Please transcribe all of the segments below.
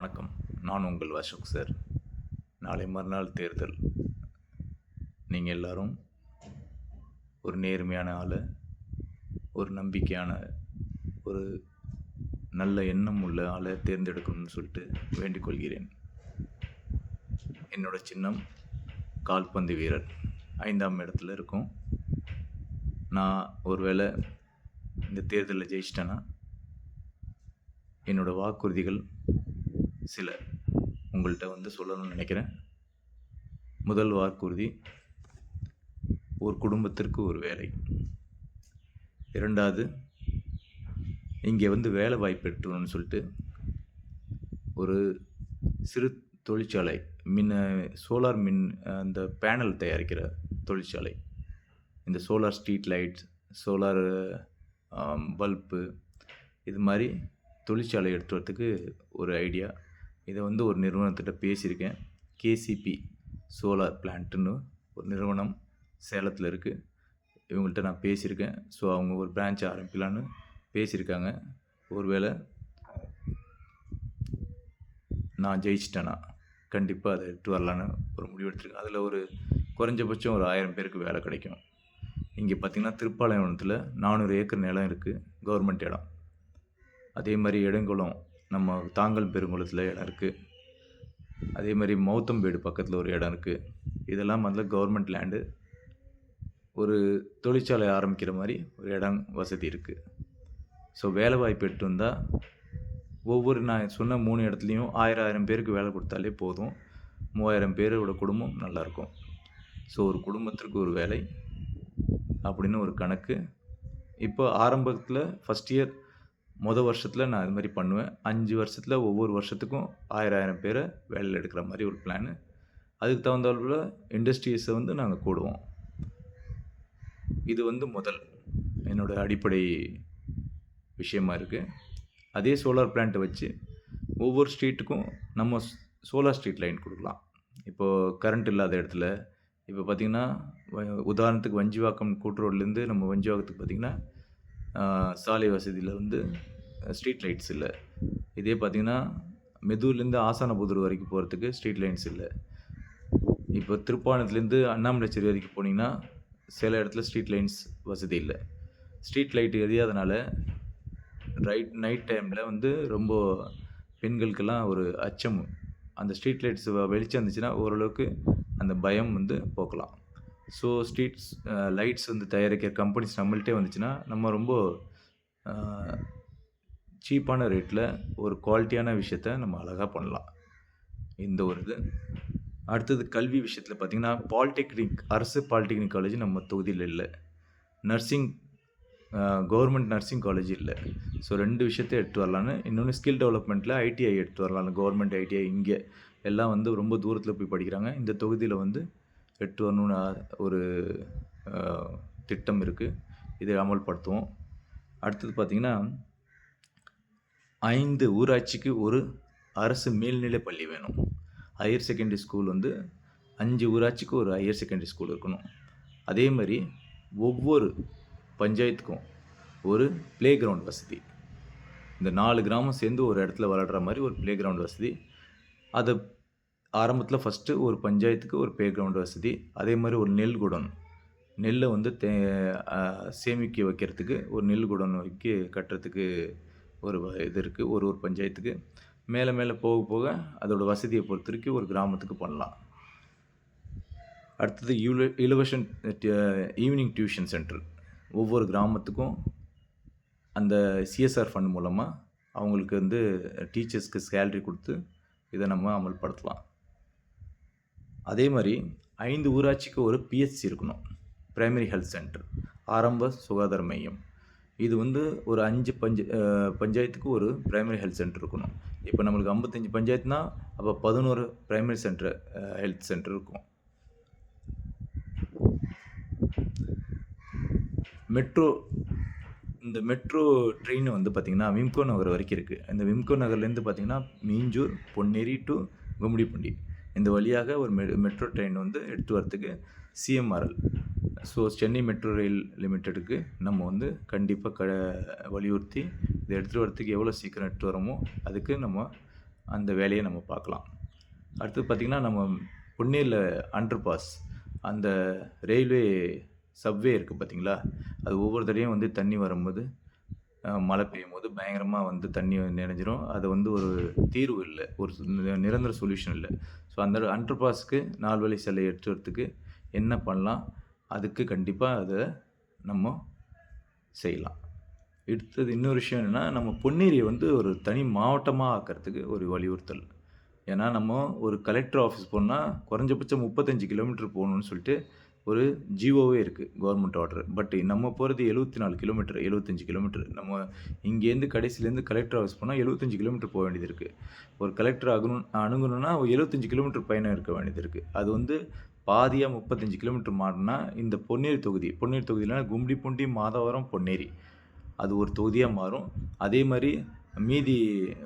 வணக்கம். நான் உங்கள் அசோக் சார். நாளை மறுநாள் தேர்தல். நீங்க எல்லாரும் ஒரு நேர்மையான ஆள, ஒரு நம்பிக்கையான, ஒரு நல்ல எண்ணம் உள்ள ஆள தேர்ந்தெடுக்கணும்னு சொல்லிட்டு வேண்டிக் கொள்கிறேன். என்னோட சின்னம் கால்பந்து வீரர். 5ஆம் இடத்துல இருக்கும். நான் ஒருவேளை இந்த தேர்தலில் ஜெயிச்சிட்டேன்னா, என்னோட வாக்குறுதிகள் சில உங்கள்கிட்ட சொல்லணும்னு நினைக்கிறேன். முதல் வாக்குறுதி, ஒரு குடும்பத்திற்கு ஒரு வேலை. 2வது, இங்கே வேலை வாய்ப்பு எடுத்துக்கணும்னு சொல்லிட்டு ஒரு சிறு தொழிற்சாலை, சோலார் அந்த பேனல் தயாரிக்கிற தொழிற்சாலை. இந்த solar street lights, solar bulb, இது மாதிரி தொழிற்சாலை எடுத்து வரத்துக்கு ஒரு ஐடியா. இதை ஒரு நிறுவனத்திட்ட பேசியிருக்கேன். கேசிபி சோலார் பிளான்ட்டுன்னு ஒரு நிறுவனம் சேலத்தில் இருக்குது. இவங்கள்ட்ட நான் பேசியிருக்கேன். ஸோ அவங்க ஒரு பிரான்ச் ஆரம்பிக்கலான்னு பேசியிருக்காங்க. ஒருவேளை நான் ஜெயிச்சிட்டேன்னா கண்டிப்பாக அதை எடுத்து வரலான்னு ஒரு முடிவு எடுத்துருக்கேன். அதில் ஒரு குறைஞ்சபட்சம் ஒரு 1000 பேருக்கு வேலை கிடைக்கும். இங்கே பார்த்திங்கன்னா திருப்பாலைவனத்தில் 400 ஏக்கர் நிலம் இருக்குது, கவர்மெண்ட் இடம். அதே மாதிரி இடங்குளம், நம்ம தாங்கல் பெருங்குளத்தில் இடம் இருக்குது. அதே மாதிரி மௌத்தம்பேடு பக்கத்தில் ஒரு இடம் இருக்குது. இதெல்லாம் கவர்மெண்ட் லேண்டு. ஒரு தொழிற்சாலை ஆரம்பிக்கிற மாதிரி ஒரு இடம் வசதி இருக்குது. ஸோ வேலை வாய்ப்பு எடுத்து வந்தால் நான் சொன்ன 3 இடத்துலையும் 1000 பேருக்கு வேலை கொடுத்தாலே போதும். 3000 பேரோட குடும்பம் நல்லாயிருக்கும். ஸோ ஒரு குடும்பத்திற்கு ஒரு வேலை அப்படின்னு ஒரு கணக்கு. இப்போ ஆரம்பத்தில் ஃபஸ்ட் இயர் வருஷத்தில் நான் இது மாதிரி பண்ணுவேன். 5 வருஷத்தில் ஒவ்வொரு வருஷத்துக்கும் 1000 பேரை வேலையில் எடுக்கிற மாதிரி ஒரு பிளானு. அதுக்கு தகுந்தாப்புல இண்டஸ்ட்ரீஸை நாங்கள் கூடுவோம். இது முதல் என்னோடய அடிப்படை விஷயமா இருக்குது. அதே சோலார் பிளான்ட்டை வச்சு ஒவ்வொரு ஸ்ட்ரீட்டுக்கும் நம்ம சோலார் ஸ்ட்ரீட் லைன் கொடுக்கலாம். இப்போது கரண்ட் இல்லாத இடத்துல, இப்போ பார்த்திங்கன்னா உதாரணத்துக்கு வஞ்சிவாக்கம் கூட்டுரோட்லேருந்து நம்ம வஞ்சிவாக்கத்துக்கு பார்த்திங்கன்னா சாலை வசதியில் ஸ்ட்ரீட் லைட்ஸ் இல்லை. இதே பார்த்திங்கன்னா மெதூர்லேருந்து ஆசானபுதூர் வரைக்கும் போகிறதுக்கு ஸ்ட்ரீட் லைன்ஸ் இல்லை. இப்போ திருப்பாணத்துலேருந்து அண்ணாமலைச்சேரி வரைக்கும் போனீங்கன்னா சில இடத்துல ஸ்ட்ரீட் லைன்ஸ் வசதி இல்லை. ஸ்ட்ரீட் லைட்டு எரியாதனால நைட் டைமில் ரொம்ப பெண்களுக்கெல்லாம் ஒரு அச்சம். அந்த ஸ்ட்ரீட் லைட்ஸ் வெளிச்சம் இருந்துச்சுன்னா ஓரளவுக்கு அந்த பயம் போக்கலாம். ஸோ ஸ்ட்ரீட்ஸ் லைட்ஸ் தயாரிக்கிற கம்பெனிஸ் நம்மள்கிட்டே வந்துச்சுன்னா நம்ம ரொம்ப சீப்பான ரேட்டில் ஒரு குவாலிட்டியான விஷயத்த நம்ம அழகாக பண்ணலாம். இந்த ஒரு இது. அடுத்தது கல்வி விஷயத்தில் பார்த்திங்கன்னா பாலிடெக்னிக், அரசு பாலிடெக்னிக் காலேஜ் நம்ம தொகுதியில் இல்லை. நர்சிங், கவர்மெண்ட் நர்சிங் காலேஜ் இல்லை. ஸோ 2 விஷயத்தை எடுத்து வரலான்னு. இன்னொன்று ஸ்கில் டெவலப்மெண்ட்டில் ஐடிஐ எடுத்து வரலான்னு. கவர்மெண்ட் ஐடிஐ இங்கே எல்லாம் ரொம்ப தூரத்தில் போய் படிக்கிறாங்க. இந்த தொகுதியில் எடுத்து வரணுன்னு ஒரு திட்டம் இருக்குது. இதை அமல்படுத்துவோம். அடுத்தது பார்த்திங்கன்னா 5 ஊராட்சிக்கு ஒரு அரசு மேல்நிலை பள்ளி வேணும். ஹையர் செகண்டரி ஸ்கூல் 5 ஊராட்சிக்கு ஒரு ஹையர் செகண்டரி ஸ்கூல் இருக்கணும். அதே மாதிரி ஒவ்வொரு பஞ்சாயத்துக்கும் ஒரு ப்ளே கிரவுண்ட் வசதி. இந்த 4 கிராமம் சேர்ந்து ஒரு இடத்துல விளையாடுற மாதிரி ஒரு ப்ளே கிரவுண்ட் வசதி. அதை ஆரம்பத்தில் ஃபஸ்ட்டு ஒரு பஞ்சாயத்துக்கு ஒரு ப்ளே கிரவுண்ட் வசதி. அதே மாதிரி ஒரு நெல் குடோன், நெல்லை சேமிக்க வைக்கிறதுக்கு ஒரு நெல் குடோன் கட்டுறதுக்கு ஒரு இது இருக்குது. ஒரு பஞ்சாயத்துக்கு மேலே மேலே போக போக அதோட வசதியை பொறுத்த வரைக்கும் ஒரு கிராமத்துக்கு பண்ணலாம். அடுத்தது இலவச ஈவினிங் டியூஷன் சென்டர். ஒவ்வொரு கிராமத்துக்கும் அந்த சிஎஸ்ஆர் ஃபண்ட் மூலமாக அவங்களுக்கு டீச்சர்ஸ்க்கு சேலரி கொடுத்து இதை நம்ம அமல்படுத்தலாம். அதே மாதிரி 5 ஊராட்சிக்கு ஒரு பிஹெச்சி இருக்கணும், பிரைமரி ஹெல்த் சென்டர், ஆரம்ப சுகாதார மையம். இது ஒரு 5 பஞ்சாயத்துக்கு ஒரு பிரைமரி ஹெல்த் சென்டர் இருக்கணும். இப்போ நம்மளுக்கு 55 பஞ்சாயத்துனா அப்போ 11 பிரைமரி ஹெல்த் சென்டர் இருக்கும். மெட்ரோ, இந்த மெட்ரோ ட்ரெயின் பார்த்திங்கன்னா விம்கோ நகர் வரைக்கும் இருக்குது. இந்த விம்கோ நகர்லேருந்து பார்த்திங்கன்னா மீஞ்சூர், பொன்னேரி டு கும்மிடிப்பூண்டி இந்த வழியாக ஒரு மெட்ரோ ட்ரெயின் எடுத்து வரத்துக்கு CMRL, so Chennai metro rail லிமிட்டெடுக்கு நம்ம கண்டிப்பாக வலியுறுத்தி இதை எடுத்துகிட்டு வரத்துக்கு எவ்வளோ சீக்கிரம் எடுத்து வரோமோ அதுக்கு நம்ம அந்த வேலையை நம்ம பார்க்கலாம். அடுத்தது பார்த்திங்கன்னா, நம்ம பொன்னேரியில் அண்டர் பாஸ், அந்த ரயில்வே சப்வே இருக்குது பார்த்தீங்களா, அது ஒவ்வொரு தடையும் வந்து தண்ணி வரும்போது, மழை பெய்யும்போது பயங்கரமாக வந்து தண்ணி நிறைஞ்சிரும். அது வந்து ஒரு தீர்வு இல்லை, ஒரு நிரந்தர சொல்யூஷன் இல்லை. ஸோ அந்த அண்டர் பாஸ்க்கு 4 வழி சாலை ஏற்றுறதுக்கு என்ன பண்ணலாம், அதுக்கு கண்டிப்பாக அதை நம்ம செய்யலாம். அடுத்தது இன்னொரு விஷயம் என்னென்னா, நம்ம பொன்னேரியை வந்து ஒரு தனி மாவட்டமாக ஆக்கிறதுக்கு ஒரு வலியுறுத்தல். ஏன்னா நம்ம ஒரு கலெக்டர் ஆஃபீஸ் போனால் குறைஞ்சபட்சம் 35 கிலோமீட்டர் போகணுன்னு சொல்லிட்டு ஒரு ஜிஓவே இருக்குது, கவர்மெண்ட் ஆர்டர். பட் நம்ம போகிறது 74 கிலோமீட்டர், 75 கிலோமீட்டர். நம்ம இங்கேருந்து கடைசியிலேருந்து கலெக்டர் ஆஃபீஸ் போனால் 75 கிலோமீட்டர் போக வேண்டியது இருக்குது. ஒரு கலெக்டர் அணுகணுன்னா 75 கிலோமீட்டர் பயணம் இருக்க வேண்டியது இருக்குது. அது வந்து பாதியாக 35 கிலோமீட்டர் மாறினா இந்த பொன்னேரி தொகுதியில் கும்டிப்பூண்டி, மாதவரம், பொன்னேரி அது ஒரு தொகுதியாக மாறும். அதே மாதிரி மீதி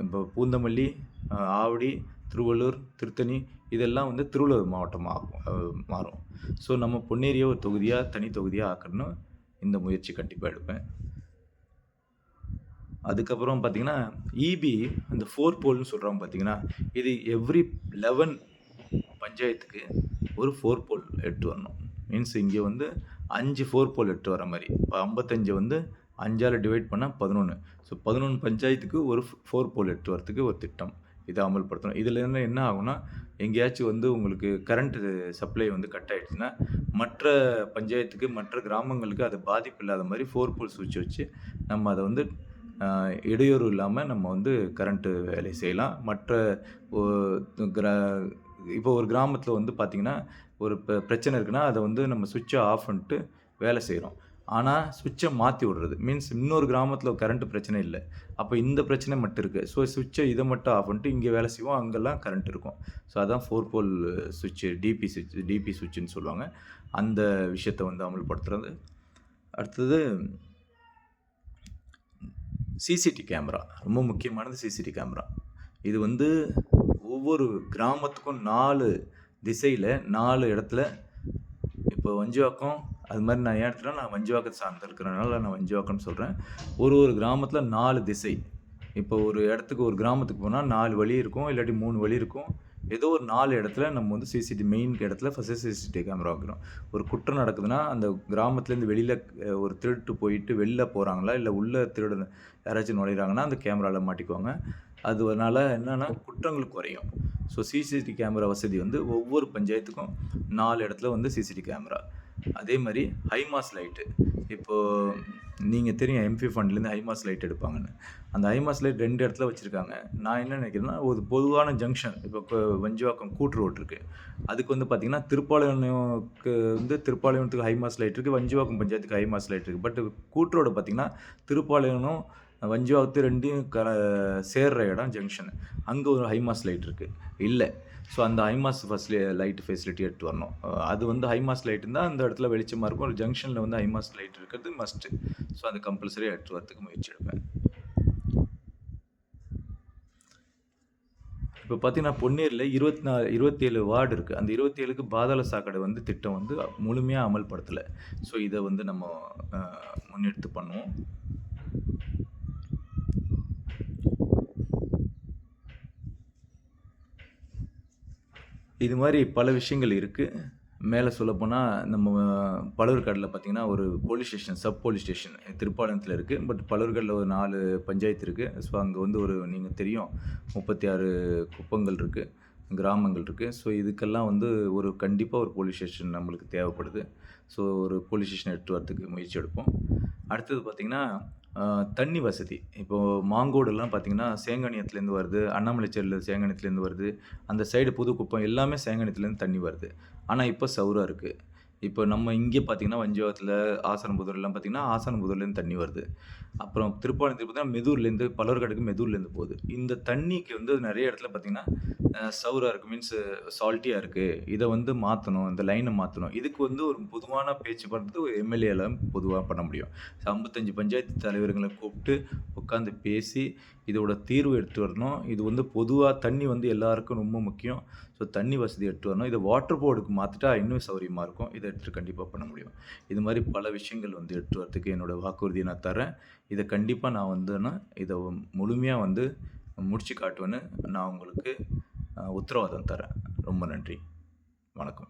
இப்போ பூந்தமல்லி, ஆவடி, திருவள்ளூர், திருத்தணி இதெல்லாம் வந்து திருவள்ளூர் மாவட்டமாக மாறும். ஸோ நம்ம பொன்னேரியை ஒரு தொகுதியாக, தனி தொகுதியாக ஆக்கணும்னு இந்த முயற்சி கண்டிப்பாக எடுப்பேன். அதுக்கப்புறம் பார்த்திங்கன்னா, இபி அந்த 4 போல்னு சொல்கிறாங்க பார்த்தீங்கன்னா, இது எவ்ரி 11 பஞ்சாயத்துக்கு ஒரு 4 போல் எடுத்து வரணும். மீன்ஸ் இங்கே வந்து 5 4 போல் எடுத்து வர மாதிரி. இப்போ 55 வந்து 5ஆல் டிவைட் பண்ணால் 11. ஸோ 11 பஞ்சாயத்துக்கு ஒரு 4 போல் எடுத்து வரத்துக்கு ஒரு திட்டம் இதை அமல்படுத்தணும். இதில் என்ன ஆகும்னா, எங்கேயாச்சும் வந்து உங்களுக்கு கரண்ட்டு சப்ளை வந்து கட் ஆகிடுச்சுன்னா, மற்ற பஞ்சாயத்துக்கு, மற்ற கிராமங்களுக்கு அது பாதிப்பு இல்லாத மாதிரி 4 போல் சுவிட்ச் வச்சு நம்ம அதை வந்து இடையூறு இல்லாமல் நம்ம வந்து கரண்ட்டு வேலை செய்யலாம். மற்ற இப்போ ஒரு கிராமத்தில் வந்து பார்த்திங்கன்னா, ஒரு பிரச்சனை இருக்குன்னா, அதை வந்து நம்ம சுவிட்சை ஆஃப் பண்ணிட்டு வேலை செய்கிறோம். ஆனால் சுவிட்சை மாற்றி விடுறது மீன்ஸ் இன்னொரு கிராமத்தில் கரண்ட்டு பிரச்சனை இல்லை, அப்போ இந்த பிரச்சனை மட்டும் இருக்குது. ஸோ சுவிட்சை இதை மட்டும் ஆஃப் பண்ணிட்டு இங்கே வேலை செய்வோம், அங்கெல்லாம் கரண்ட் இருக்கும். ஸோ அதான் 4 போல் சுவிட்சு, டிபி சுவிட்சுன்னு சொல்லுவாங்க. அந்த விஷயத்தை வந்து அமல்படுத்துறது. அடுத்தது சிசிடி கேமரா, ரொம்ப முக்கியமானது சிசிடி கேமரா. இது வந்து ஒவ்வொரு கிராமத்துக்கும் 4 திசையில் 4 இடத்துல, இப்போ வஞ்சிவாக்கம் அது மாதிரி நான் ஏன் எடுத்துட்டேன்னா, நான் வஞ்சிவாக்கத்தை சார்ந்து இருக்கிறனால நான் வஞ்சிவாக்கம்னு சொல்கிறேன். ஒரு கிராமத்தில் 4 திசை. இப்போ ஒரு இடத்துக்கு, ஒரு கிராமத்துக்கு போனால் 4 வழி இருக்கும், இல்லாட்டி 3 வழி இருக்கும். ஏதோ ஒரு 4 இடத்துல நம்ம வந்து சிசிடி மெயின் இடத்துல ஃபஸ்ட்டு சிசிடிவி கேமரா வைக்கிறோம். ஒரு குற்றம் நடக்குதுன்னா, அந்த கிராமத்துலேருந்து வெளியில் ஒரு திருட்டு போயிட்டு வெளில போகிறாங்களா, இல்லை உள்ள திருடன் யாராச்சும் நுழையிறாங்கன்னா அந்த கேமராவில் மாட்டிக்குவாங்க. அதனால என்னென்னா குற்றங்கள் குறையும். ஸோ சிசிடிவி கேமரா வசதி வந்து ஒவ்வொரு பஞ்சாயத்துக்கும் 4 இடத்துல வந்து சிசிடிவி கேமரா. அதே மாதிரி ஹைமாஸ் லைட்டு. இப்போது நீங்கள் தெரியும், எம்பி ஃபண்ட்லேருந்து ஹைமாஸ் லைட் எடுப்பாங்கன்னு. அந்த ஹைமாஸ் லைட் 2 இடத்துல வச்சுருக்காங்க. நான் என்ன நினைக்கிறேன்னா, ஒரு பொதுவான ஜங்ஷன், இப்போ வஞ்சிவாக்கம் கூட்டு ரோடு இருக்குது, அதுக்கு வந்து பார்த்திங்கன்னா திருப்பாளையத்துக்கு ஹைமாஸ் லைட் இருக்குது, வஞ்சிவாக்கம் பஞ்சாயத்துக்கு ஹைமாஸ் லைட் இருக்குது. பட் கூட்டு ரோடு பார்த்திங்கன்னா திருப்பாளையமும் வஞ்சிவாக்கத்து 2யும் சேர்கிற இடம் ஜங்ஷன், அங்கே ஒரு ஹைமாஸ் லைட் இருக்குது இல்லை. ஸோ அந்த ஹைமாஸ் லைட் ஃபெசிலிட்டி எடுத்து வரணும். அது வந்து ஹைமாஸ் லைட் இருந்தால் அந்த இடத்துல வெளிச்சமாக இருக்கும். ஒரு ஜங்ஷனில் வந்து ஹைமாஸ் லைட் இருக்கிறது மஸ்ட்டு. ஸோ அது கம்பல்சரியாக எடுத்து வரத்துக்கு முயற்சி எடுப்பேன். இப்போ பார்த்தீங்கன்னா, பொன்னேரியில் 27 வார்டு இருக்குது. அந்த 27க்கு பாதாள சாக்கடை வந்து திட்டம் வந்து முழுமையாக அமல்படுத்தலை. ஸோ இதை வந்து நம்ம முன்னெடுத்து பண்ணுவோம். இது மாதிரி பல விஷயங்கள் இருக்குது. மேலே சொல்லப்போனால், நம்ம பழவேற்காடில் பார்த்திங்கன்னா ஒரு police station, sub police station திருப்பாளையத்தில் இருக்குது. பட் பழவேற்காடில் ஒரு 4 பஞ்சாயத்து இருக்குது. ஸோ அங்கே வந்து நீங்கள் தெரியும், 36 குப்பங்கள் இருக்குது, கிராமங்கள் இருக்குது. ஸோ இதுக்கெல்லாம் வந்து கண்டிப்பாக ஒரு போலீஸ் ஸ்டேஷன் நம்மளுக்கு தேவைப்படுது. ஸோ ஒரு போலீஸ் ஸ்டேஷன் எடுத்து வரத்துக்கு முயற்சி எடுப்போம். அடுத்தது பார்த்திங்கன்னா, தண்ணி வசதி. இப்போது மாங்கோடெல்லாம் பார்த்திங்கன்னா சேங்கானியத்துலேருந்து வருது, அண்ணாமலைச்சேரியில் சேங்கானியத்துலேருந்து வருது, அந்த சைடு புதுக்குப்பம் எல்லாமே சேங்கானியத்துலேருந்து தண்ணி வருது. ஆனால் இப்போ சவுறாக இருக்குது. இப்போ நம்ம இங்கே பார்த்திங்கன்னா வஞ்சிவாக்கத்தில் ஆசனபுதூர்லாம் பார்த்திங்கன்னா ஆசனபுதூர்லேருந்து தண்ணி வருது. அப்புறம் திருப்பாளையத்துக்கு பார்த்தீங்கன்னா மெதூர்லேருந்து, பழவேற்காடுக்கு மெதூர்லேருந்து போகுது. இந்த தண்ணிக்கு வந்து நிறைய இடத்துல பார்த்திங்கன்னா சவுறாக இருக்குது, மீன்ஸ் சால்ட்டியாக இருக்குது. இதை வந்து மாற்றணும், இந்த லைனை மாற்றணும். இதுக்கு வந்து ஒரு பொதுவான பேச்சு பண்ணுறது ஒரு எம்எல்ஏல பொதுவாக பண்ண முடியும். 55 பஞ்சாயத்து தலைவர்களை கூப்பிட்டு உட்காந்து பேசி இதோட தீர்வு எடுத்து வரணும். இது வந்து பொதுவாக தண்ணி வந்து எல்லாருக்கும் ரொம்ப முக்கியம். ஸோ தண்ணி வசதி எடுத்து வரணும். இதை வாட்டர் போர்டுக்கு மாற்றிட்டா இன்னும் சௌகரியமாக இருக்கும். இதை எடுத்து கண்டிப்பாக பண்ண முடியும். இது மாதிரி பல விஷயங்கள் வந்து எடுத்து வரத்துக்கு என்னோடய வாக்குறுதியை நான் தரேன். இதை கண்டிப்பாக நான் இதை முழுமையாக வந்து முடிச்சு காட்டுவேன்னு நான் உங்களுக்கு உத்தரவாதம் தரேன். ரொம்ப நன்றி. வணக்கம்.